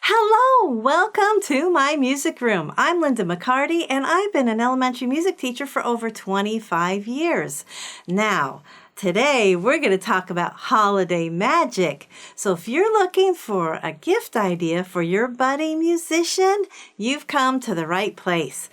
Hello, welcome to my music room. I'm Linda McCarty, and I've been an elementary music teacher for over 25 years. Now, today we're going to talk about holiday magic. So if you're looking for a gift idea for your budding musician, you've come to the right place.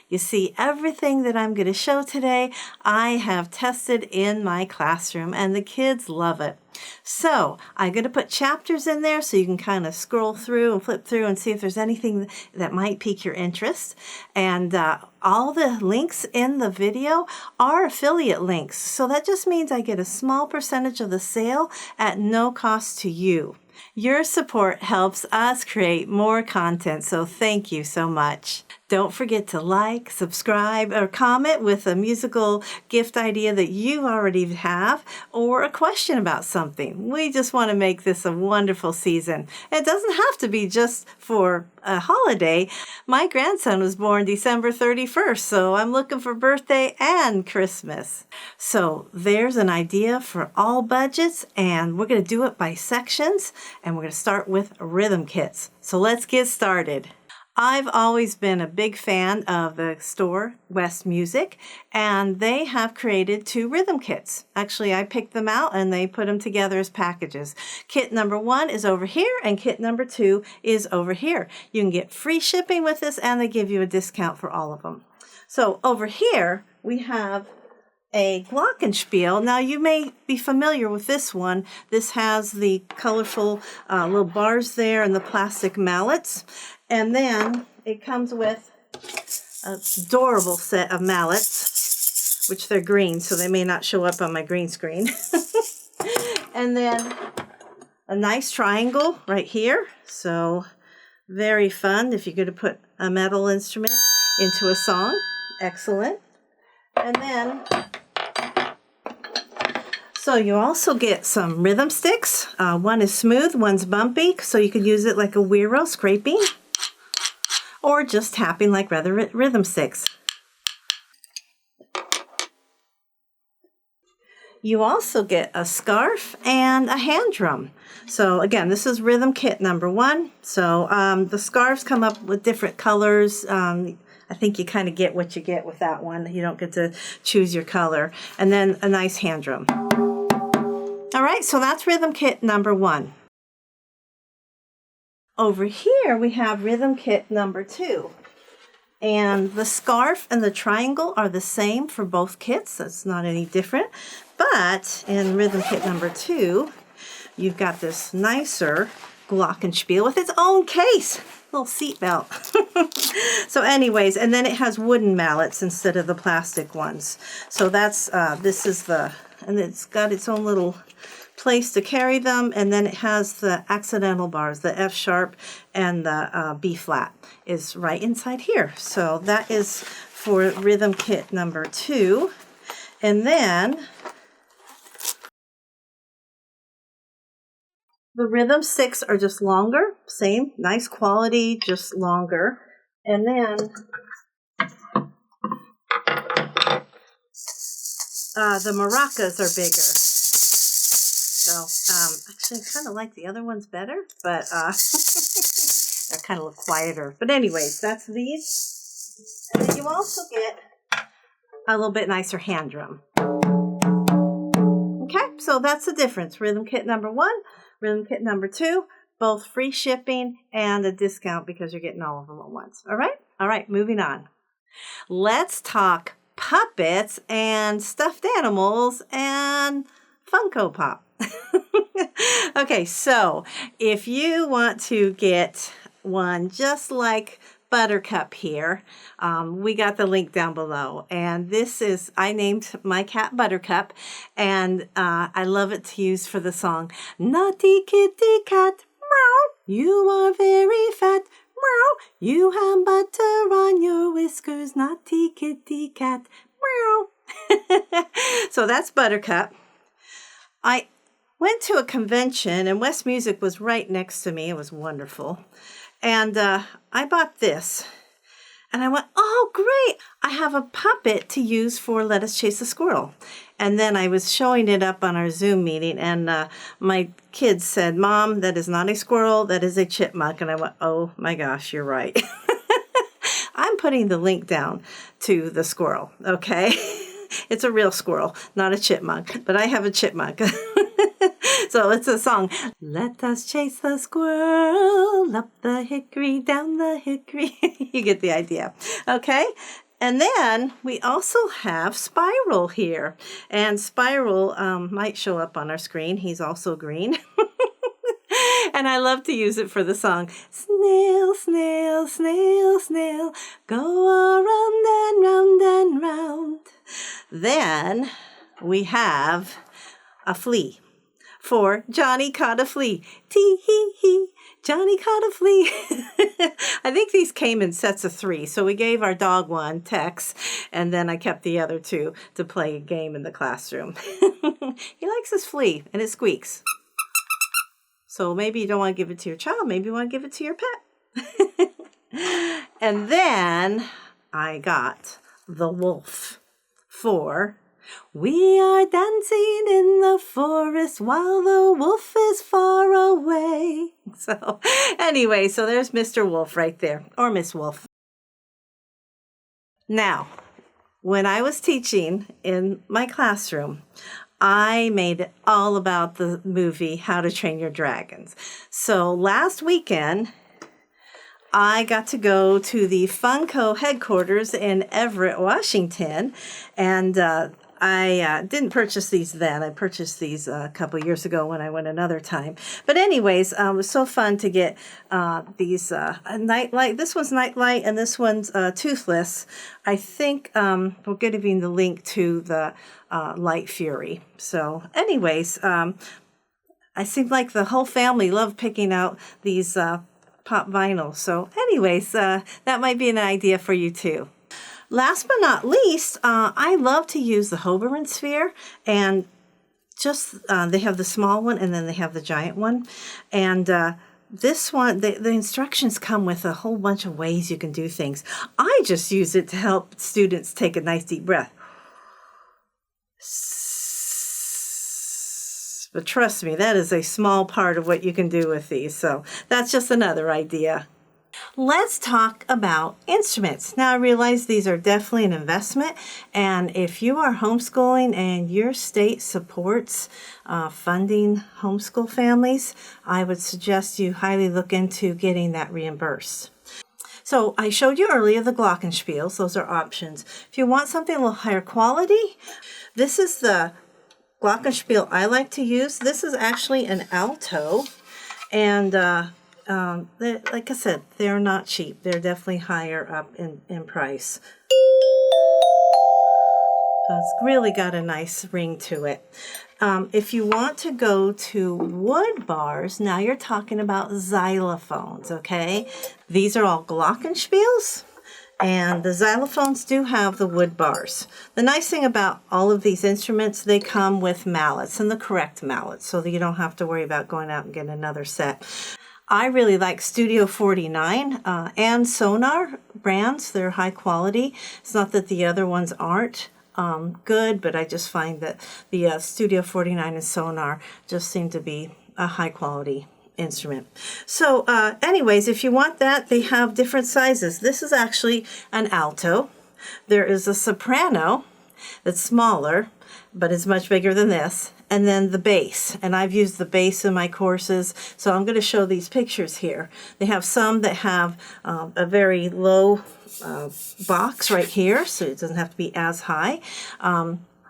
You see, everything that I'm going to show today, I have tested in my classroom, and the kids love it. So I'm going to put chapters in there so you can kind of scroll through and flip through and see if there's anything that might pique your interest. And all the links in the video are affiliate links. So that just means I get a small percentage of the sale at no cost to you. Your support helps us create more content, so thank you so much. Don't forget to like, subscribe, or comment with a musical gift idea that you already have or a question about something. We just want to make this a wonderful season. It doesn't have to be just for a holiday. My grandson was born December 31st, so I'm looking for birthday and Christmas. So there's an idea for all budgets, and we're going to do it by sections, and we're going to start with rhythm kits. So let's get started. I've always been a big fan of the store West Music, and they have created 2 rhythm kits. Actually, I picked them out and they put them together as packages. Kit number 1 is over here and kit number 2 is over here. You can get free shipping with this, and they give you a discount for all of them. So over here we have a glockenspiel. Now you may be familiar with this one. This has the colorful little bars there and the plastic mallets. And then it comes with an adorable set of mallets, which they're green, so they may not show up on my green screen. And then a nice triangle right here. So very fun if you're going to put a metal instrument into a song. Excellent. And then so you also get some rhythm sticks. One is smooth, one's bumpy, so you could use it like a Wirebound scraping or just tapping like rather rhythm sticks. You also get a scarf and a hand drum. So again, this is rhythm kit number 1. So the scarves come up with different colors. I think you kind of get what you get with that one. You don't get to choose your color. And then a nice hand drum. All right, so that's rhythm kit number 1. Over here we have rhythm kit number 2. And the scarf and the triangle are the same for both kits. That's not any different. But in rhythm kit number 2, you've got this nicer glockenspiel with its own case. Little seat belt. So anyways, and then it has wooden mallets instead of the plastic ones. So that's, this is the, and it's got its own little place to carry them, and then it has the accidental bars, the F sharp and the B flat is right inside here. So that is for rhythm kit number 2. And then the rhythm sticks are just longer, same, nice quality, just longer. And then the maracas are bigger. So actually I kind of like the other ones better, but they're kind of look quieter. But anyways, that's these. And then you also get a little bit nicer hand drum. Okay, so that's the difference. Rhythm kit number 1, rhythm kit number 2, both free shipping and a discount because you're getting all of them at once. All right? All right, moving on. Let's talk puppets and stuffed animals and Funko Pop. Okay, so if you want to get one just like Buttercup here, we got the link down below. And this is, I named my cat Buttercup, and I love it to use for the song, Naughty kitty cat, meow, you are very fat, meow, you have butter on your whiskers, naughty kitty cat, meow. So that's Buttercup. I went to a convention, and West Music was right next to me. It was wonderful. And I bought this. And I went, oh, great. I have a puppet to use for Let Us Chase a Squirrel. And then I was showing it up on our Zoom meeting, and my kids said, Mom, that is not a squirrel, that is a chipmunk. And I went, oh my gosh, you're right. I'm putting the link down to the squirrel, okay? It's a real squirrel, not a chipmunk, but I have a chipmunk. So it's a song. Let us chase the squirrel up the hickory, down the hickory. You get the idea. Okay. And then we also have Spiral here. And Spiral might show up on our screen. He's also green. And I love to use it for the song. Snail, snail, snail, snail, go around and round and round. Then we have a flea. For Johnny caught a flea. Tee-hee-hee, Johnny caught a flea. I think these came in sets of 3. So we gave our dog one, Tex, and then I kept the other 2 to play a game in the classroom. He likes his flea, and it squeaks. So maybe you don't want to give it to your child. Maybe you want to give it to your pet. And then I got the wolf for... We are dancing in the forest while the wolf is far away. So anyway, so there's Mr. Wolf right there, or Miss Wolf. Now, when I was teaching in my classroom, I made it all about the movie How to Train Your Dragons. So last weekend, I got to go to the Funko headquarters in Everett, Washington, and I didn't purchase these then. I purchased these a couple years ago when I went another time. But anyways, it was so fun to get these Nightlight. This one's Nightlight, and this one's Toothless. I think we're giving the link to the Light Fury. So anyways, I seemed like the whole family loved picking out these pop vinyls. So anyways, that might be an idea for you too. Last but not least, I love to use the Hoberman sphere, and just they have the small one and then they have the giant one. And this one, the instructions come with a whole bunch of ways you can do things. I just use it to help students take a nice deep breath. But trust me, that is a small part of what you can do with these. So that's just another idea. Let's talk about instruments. Now, I realize these are definitely an investment, and if you are homeschooling and your state supports funding homeschool families, I would suggest you highly look into getting that reimbursed. So I showed you earlier the glockenspiels. Those are options. If you want something a little higher quality, this is the glockenspiel I like to use. This is actually an Alto, and like I said, they're not cheap. They're definitely higher up in price. So it's really got a nice ring to it. If you want to go to wood bars, now you're talking about xylophones, okay? These are all glockenspiels, and the xylophones do have the wood bars. The nice thing about all of these instruments, they come with mallets, and the correct mallets, so that you don't have to worry about going out and getting another set. I really like Studio 49 and Sonar brands. They're high quality. It's not that the other ones aren't good, but I just find that the Studio 49 and Sonar just seem to be a high quality instrument. So anyways, if you want that, they have different sizes. This is actually an alto. There is a soprano that's smaller, but it's much bigger than this. And then the bass, and I've used the bass in my courses, so I'm going to show these pictures here. They have some that have a very low box right here, so it doesn't have to be as high.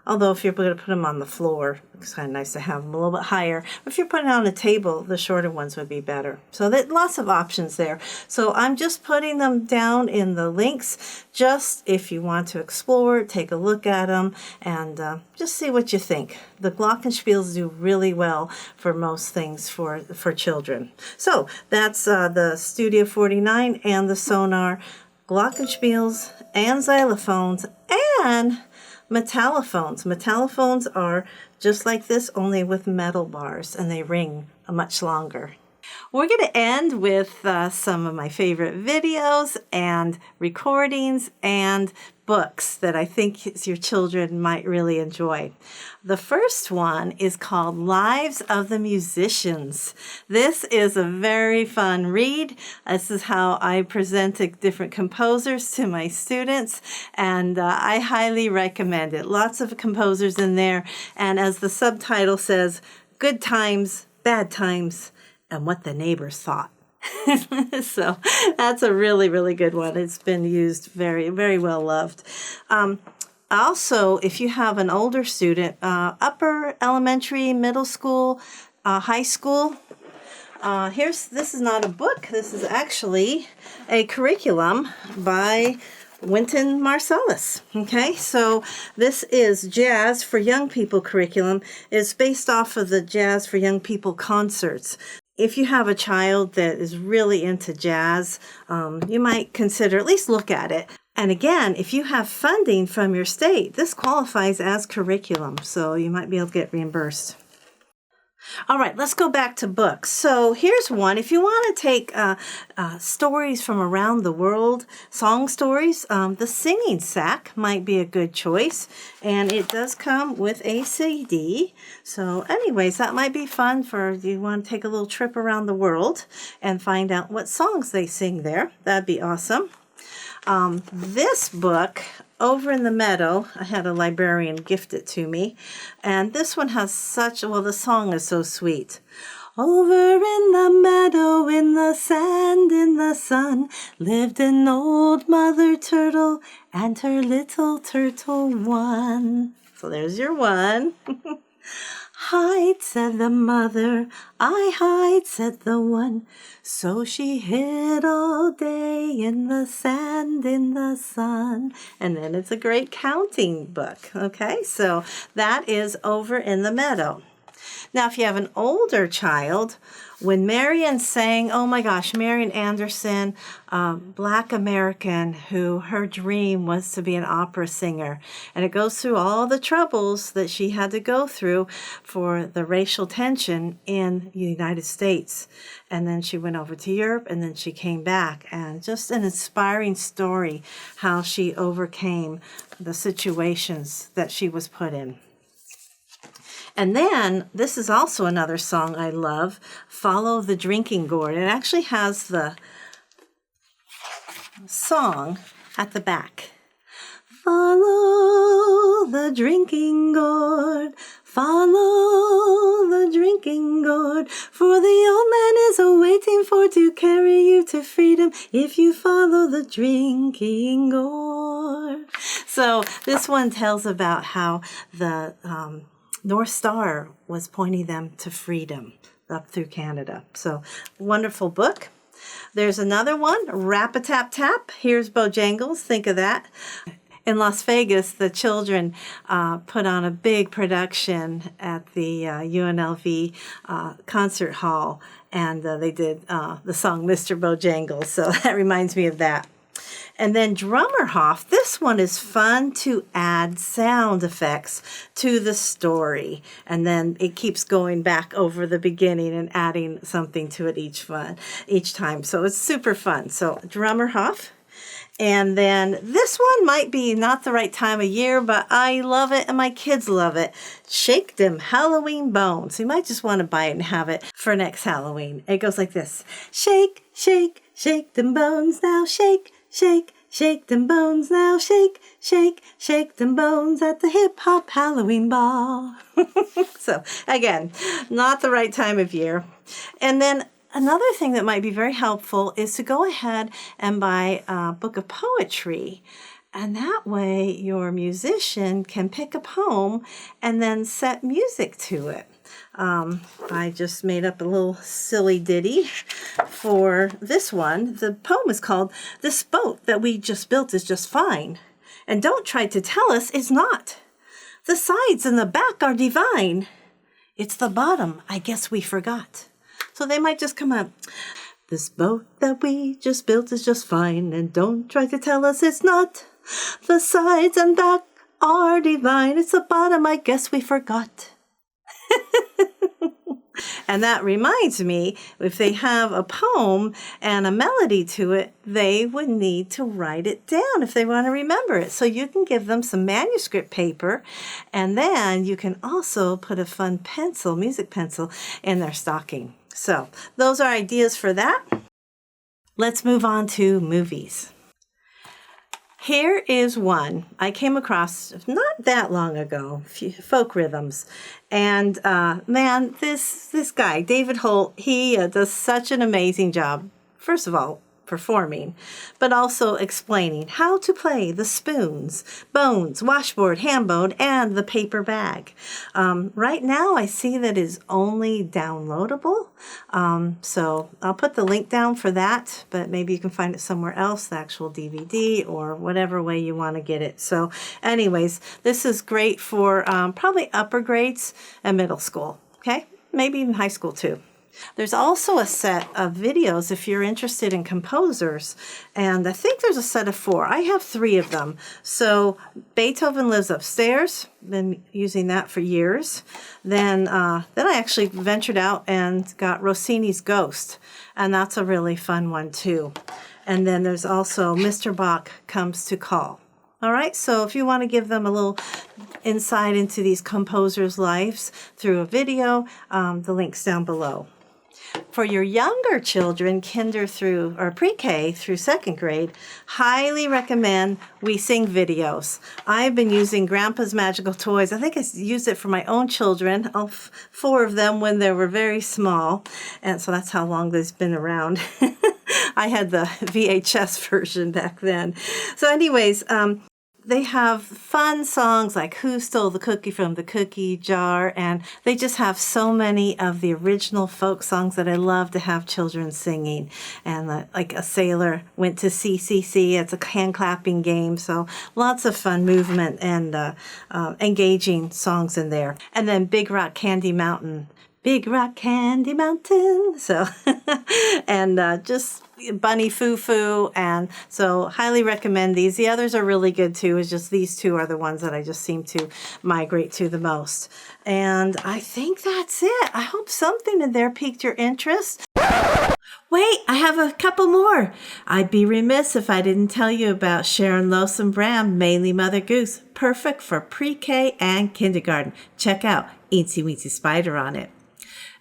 Although if you're going to put them on the floor, it's kind of nice to have them a little bit higher. If you're putting it on a table, the shorter ones would be better. So there's lots of options there. So I'm just putting them down in the links, just if you want to explore, take a look at them, and just see what you think. The glockenspiels do really well for most things for children. So that's the Studio 49 and the Sonar, glockenspiels and xylophones, and metallophones. Metallophones are just like this, only with metal bars, and they ring much longer. We're going to end with some of my favorite videos and recordings and books that I think your children might really enjoy. The first one is called Lives of the Musicians. This is a very fun read. This is how I presented different composers to my students, and I highly recommend it. Lots of composers in there, and as the subtitle says, good times, bad times, and what the neighbors thought. So that's a really, really good one. It's been used very, very well loved. Also, if you have an older student, upper elementary, middle school, high school, this is not a book. This is actually a curriculum by Wynton Marsalis. Okay, so this is Jazz for Young People curriculum. It's based off of the Jazz for Young People concerts. If you have a child that is really into jazz, you might consider at least look at it. And again, if you have funding from your state, this qualifies as curriculum, so you might be able to get reimbursed. All right, let's go back to books. So here's one. If you want to take stories from around the world, song stories, The Singing Sack might be a good choice. And it does come with a CD. So anyways, that might be fun for you want to take a little trip around the world and find out what songs they sing there. That'd be awesome. This book, Over in the Meadow, I had a librarian gift it to me, and this one has the song is so sweet. Over in the meadow, in the sand, in the sun, lived an old mother turtle and her little turtle one. So there's your one. Hide, said the mother, I hide, said the one. So she hid all day in the sand, in the sun. And then it's a great counting book, okay? So that is Over in the Meadow. Now, if you have an older child, when Marian sang, oh my gosh, Marian Anderson, Black American, who her dream was to be an opera singer. And it goes through all the troubles that she had to go through for the racial tension in the United States. And then she went over to Europe, and then she came back. And just an inspiring story how she overcame the situations that she was put in. And then, this is also another song I love, Follow the Drinking Gourd. It actually has the song at the back. Follow the drinking gourd, follow the drinking gourd, for the old man is a-waiting for to carry you to freedom if you follow the drinking gourd. So this one tells about how the North Star was pointing them to freedom up through Canada. So, wonderful book. There's another one, Rap-a-Tap-Tap. Here's Bojangles. Think of that. In Las Vegas, the children put on a big production at the UNLV concert hall, and they did the song Mr. Bojangles. So that reminds me of that. And then Drummer Hoff, this one is fun to add sound effects to the story. And then it keeps going back over the beginning and adding something to it each time. So it's super fun. So Drummer Hoff. And then this one might be not the right time of year, but I love it and my kids love it. Shake Them Halloween Bones. You might just want to buy it and have it for next Halloween. It goes like this. Shake, shake, shake them bones now. Shake, shake, shake them bones now. Shake, shake, shake them bones at the hip-hop Halloween ball. So, again, not the right time of year. And then another thing that might be very helpful is to go ahead and buy a book of poetry. And that way your musician can pick a poem and then set music to it. I just made up a little silly ditty for this one. The poem is called This Boat That We Just Built Is Just Fine. And don't try to tell us it's not. The sides and the back are divine. It's the bottom I guess we forgot. So they might just come up. This boat that we just built is just fine, and don't try to tell us it's not. The sides and back are divine. It's the bottom I guess we forgot. And that reminds me, if they have a poem and a melody to it, they would need to write it down if they want to remember it. So you can give them some manuscript paper, and then you can also put a fun pencil, music pencil, in their stocking. So those are ideas for that. Let's move on to movies. Here is one I came across not that long ago, Folk Rhythms. And man, this guy, David Holt, he does such an amazing job. First of all, performing, but also explaining how to play the spoons, bones, washboard, ham bone, and the paper bag. Right now, I see that is only downloadable. So I'll put the link down for that, but maybe you can find it somewhere else, the actual DVD or whatever way you want to get it. So anyways, this is great for probably upper grades and middle school, okay? Maybe even high school too. There's also a set of videos if you're interested in composers, and I think there's a set of 4. I have 3 of them. So Beethoven Lives Upstairs, been using that for years. Then I actually ventured out and got Rossini's Ghost, and that's a really fun one too. And then there's also Mr. Bach Comes to Call. All right, so if you want to give them a little insight into these composers' lives through a video, the link's down below. For your younger children, kinder through or pre-K through 2nd grade, highly recommend We Sing videos. I've been using Grandpa's Magical Toys. I think I used it for my own children, 4 of them when they were very small, and so that's how long they've been around. I had the VHS version back then. So anyways, they have fun songs like Who Stole the Cookie from the Cookie Jar, and they just have so many of the original folk songs that I love to have children singing. And like A Sailor Went to CCC, it's a hand clapping game, so lots of fun movement and engaging songs in there. And then Big Rock Candy Mountain. Big Rock Candy Mountain. So, and just Bunny Foo Foo. And so highly recommend these. The others are really good too. It's just these 2 are the ones that I just seem to migrate to the most. And I think that's it. I hope something in there piqued your interest. Wait, I have a couple more. I'd be remiss if I didn't tell you about Sharon Lowson Brand, Mainly Mother Goose. Perfect for pre-K and kindergarten. Check out Eensy Weensy Spider on it.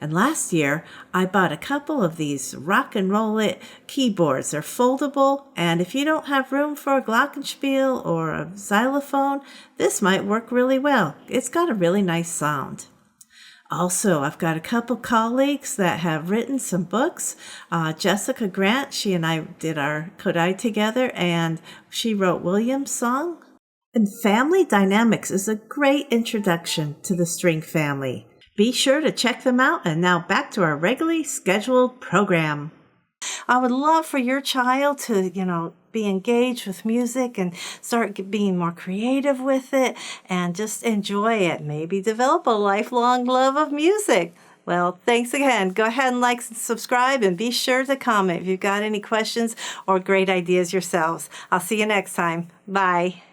And last year, I bought a couple of these rock and roll it keyboards. They're foldable, and if you don't have room for a glockenspiel or a xylophone, this might work really well. It's got a really nice sound. Also, I've got a couple colleagues that have written some books. Jessica Grant, she and I did our Kodai together, and she wrote William's song. And Family Dynamics is a great introduction to the string family. Be sure to check them out. And now back to our regularly scheduled program. I would love for your child to, be engaged with music and start being more creative with it and just enjoy it. Maybe develop a lifelong love of music. Well, thanks again. Go ahead and like and subscribe, and be sure to comment if you've got any questions or great ideas yourselves. I'll see you next time. Bye.